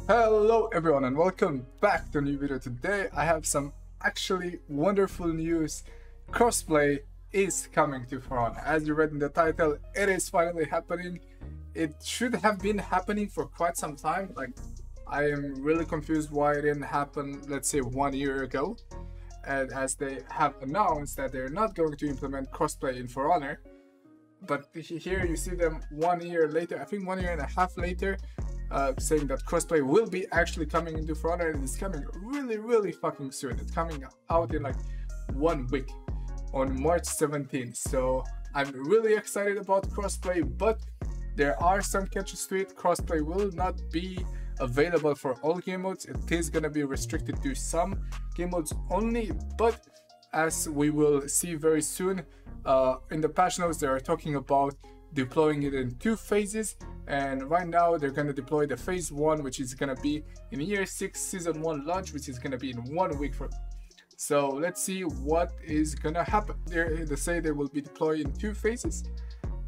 Hello everyone and welcome back to a new video. Today I have some actually wonderful news. Crossplay is coming to For Honor. As you read in the title, it is finally happening. It should have been happening for quite some time. Like, I am really confused why it didn't happen, let's say 1 year ago. And as they have announced that they're not going to implement crossplay in For Honor. But here you see them 1 year later, I think 1.5 years later, saying that crossplay will be actually coming into For Honor, and it's coming really fucking soon. It's coming out in like 1 week on March 17th. So I'm really excited about crossplay, but there are some catches to it. Crossplay will not be available for all game modes. It is going to be restricted to some game modes only, but as we will see very soon, in the patch notes they are talking about deploying it in 2 phases, and right now they're going to deploy the phase 1, which is going to be in year 6 season 1 launch, which is going to be in 1 week from. So let's see what is going to happen. They say they will be deployed in 2 phases,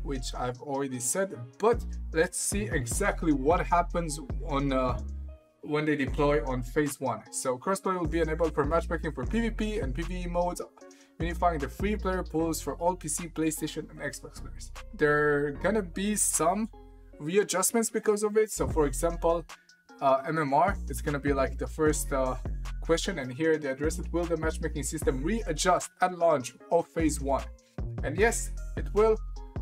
which I've already said, but let's see exactly what happens on when they deploy on phase 1. So crossplay will be enabled for matchmaking for PvP and PvE modes, unifying the free player pools for all PC, PlayStation, and Xbox players. There are gonna be some readjustments because of it. So for example, MMR, it's gonna be like the first question, and here they address it: will the matchmaking system readjust at launch of phase 1? And yes, it will.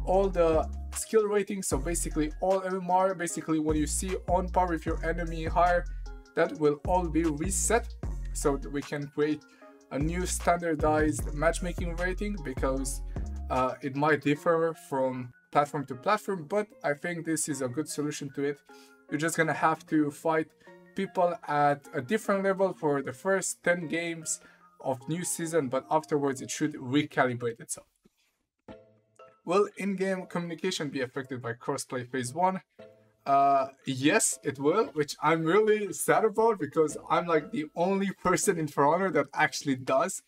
All the skill ratings, so basically all MMR, basically when you see on par with your enemy higher, that will all be reset, so that we can create a new standardized matchmaking rating, because it might differ from platform to platform, but I think this is a good solution to it. You're just gonna have to fight people at a different level for the first 10 games of new season, but afterwards it should recalibrate itself. Will in-game communication be affected by crossplay phase 1? Yes, it will, which I'm really sad about, because I'm like the only person in For Honor that actually does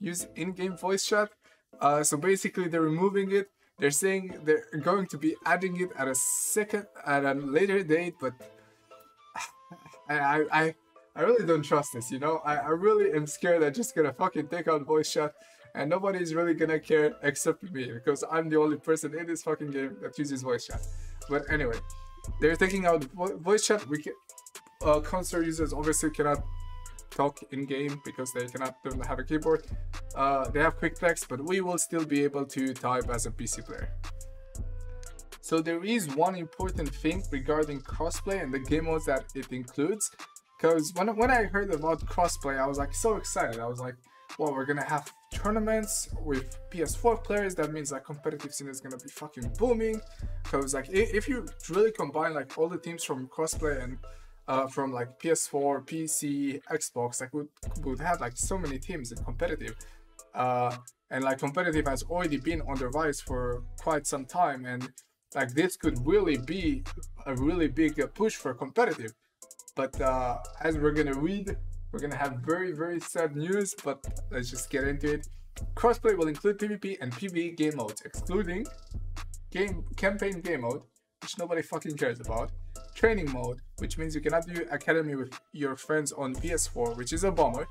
use in-game voice chat. So basically they're removing it. They're saying they're going to be adding it at a later date, but I really don't trust this, you know? I really am scared they're just gonna fucking take out voice chat, and nobody's really gonna care except me, because I'm the only person in this fucking game that uses voice chat. But anyway, they're taking out voice chat. Console users obviously cannot talk in game because they don't have a keyboard. They have quick text, but we will still be able to type as a PC player. So there is one important thing regarding crossplay and the game modes that it includes, because when I heard about crossplay, I was like so excited. I was like, well, we're gonna have tournaments with PS4 players. That means like competitive scene is gonna be fucking booming, because like if you really combine like all the teams from crossplay and from like PS4, PC, Xbox, like would have like so many teams in competitive, and like competitive has already been on the rise for quite some time, and like this could really be a really big push for competitive. But as we're gonna read, we're gonna have very sad news, but let's just get into it. Crossplay will include PvP and PvE game modes, excluding campaign game mode, which nobody fucking cares about, training mode, which means you cannot do academy with your friends on PS4, which is a bummer.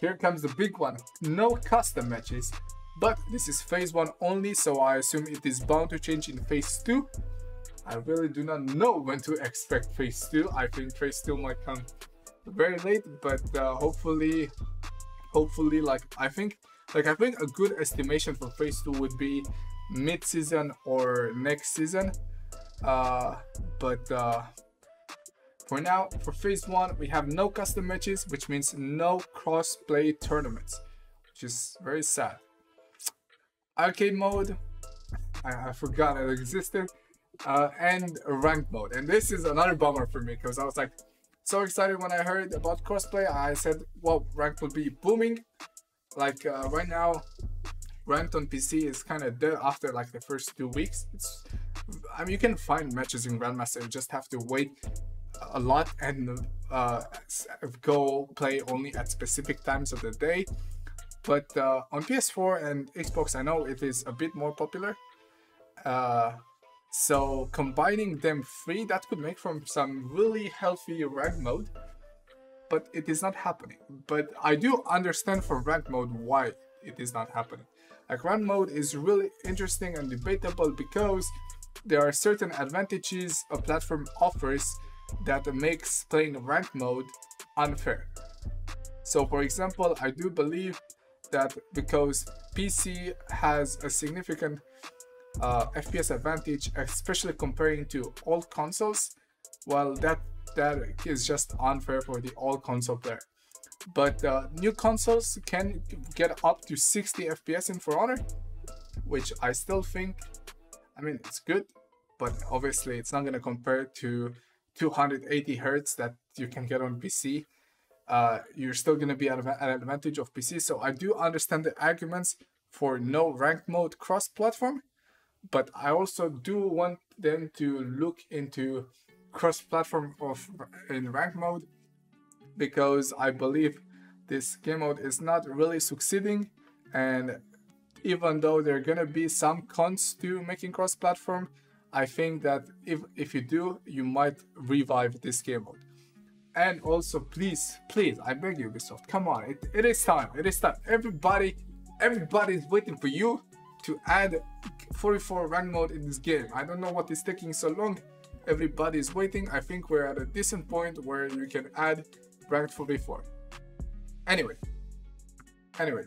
Here comes the big one: no custom matches, but this is phase 1 only, so I assume it is bound to change in phase 2. I really do not know when to expect phase 2. I think phase 2 might come very late, but hopefully like I think a good estimation for phase 2 would be mid-season or next season, but for now, for phase 1 we have no custom matches, which means no cross-play tournaments, which is very sad. Arcade mode, I forgot it existed, and ranked mode, and this is another bummer for me, because I was like so excited when I heard about crossplay. I said, well, ranked will be booming. Like right now, ranked on PC is kind of dead after like the first 2 weeks. I mean, you can find matches in Grandmaster, you just have to wait a lot and go play only at specific times of the day. But on PS4 and Xbox, I know it is a bit more popular. So combining them three, that could make from some really healthy rank mode, but it is not happening. But I do understand for rank mode why it is not happening. Like, rank mode is really interesting and debatable because there are certain advantages a platform offers that makes playing rank mode unfair. So for example, I do believe that because PC has a significant FPS advantage, especially comparing to old consoles, well, that is just unfair for the old console player. But new consoles can get up to 60 FPS in For Honor, which I still think, I mean, it's good, but obviously it's not going to compare to 280 Hertz that you can get on PC. You're still going to be at an advantage of PC. So I do understand the arguments for no rank mode cross-platform, but I also do want them to look into cross-platform in rank mode, because I believe this game mode is not really succeeding. And even though there are gonna be some cons to making cross-platform, I think that if you do, you might revive this game mode. And also, please, I beg you, Ubisoft, come on, it is time, everybody is waiting for you to add 44 rank mode in this game. I don't know what is taking so long. Everybody is waiting. I think we're at a decent point where you can add ranked 44. Anyway,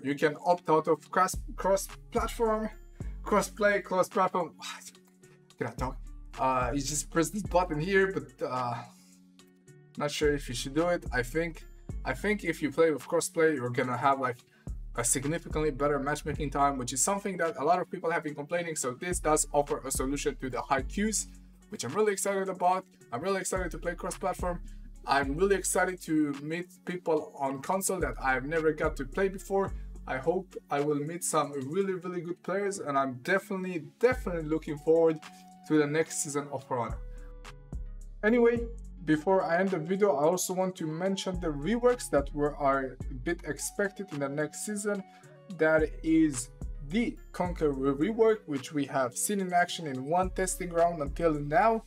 you can opt out of cross-platform, cross-play, cross-platform. Can I talk? You just press this button here, but not sure if you should do it. I think if you play with cross-play, you're gonna have like a significantly better matchmaking time, which is something that a lot of people have been complaining. So this does offer a solution to the high queues, which I'm really excited about. I'm really excited to play cross-platform. I'm really excited to meet people on console that I've never got to play before. I hope I will meet some really good players, and I'm definitely looking forward to the next season of For Honor. Anyway, before I end the video, I also want to mention the reworks that are a bit expected in the next season. That is the Conquer rework, which we have seen in action in one testing round until now,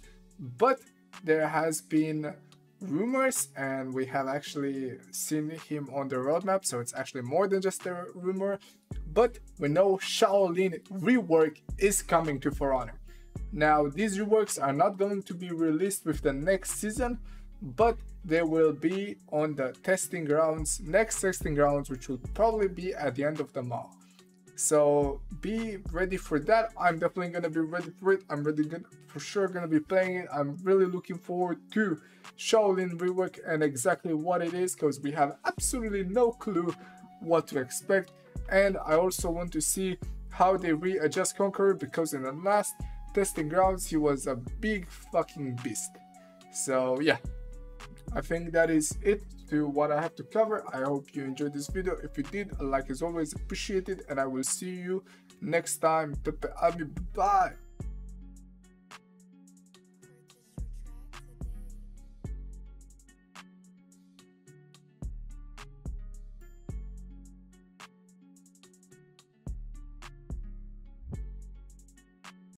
but there has been rumors and we have actually seen him on the roadmap, so it's actually more than just a rumor. But we know Shaolin Rework is coming to For Honor. Now, these reworks are not going to be released with the next season, but they will be on the testing grounds, next testing grounds, which will probably be at the end of the month. So be ready for that. I'm definitely gonna be ready for it. I'm for sure gonna be playing it. I'm really looking forward to Shaolin Rework and exactly what it is, because we have absolutely no clue what to expect. And I also want to see how they readjust Conqueror, because in the last testing grounds he was a big fucking beast. So yeah, I think that is it to what I have to cover. I hope you enjoyed this video. If you did, a like is always appreciated, and I will see you next time. Bye.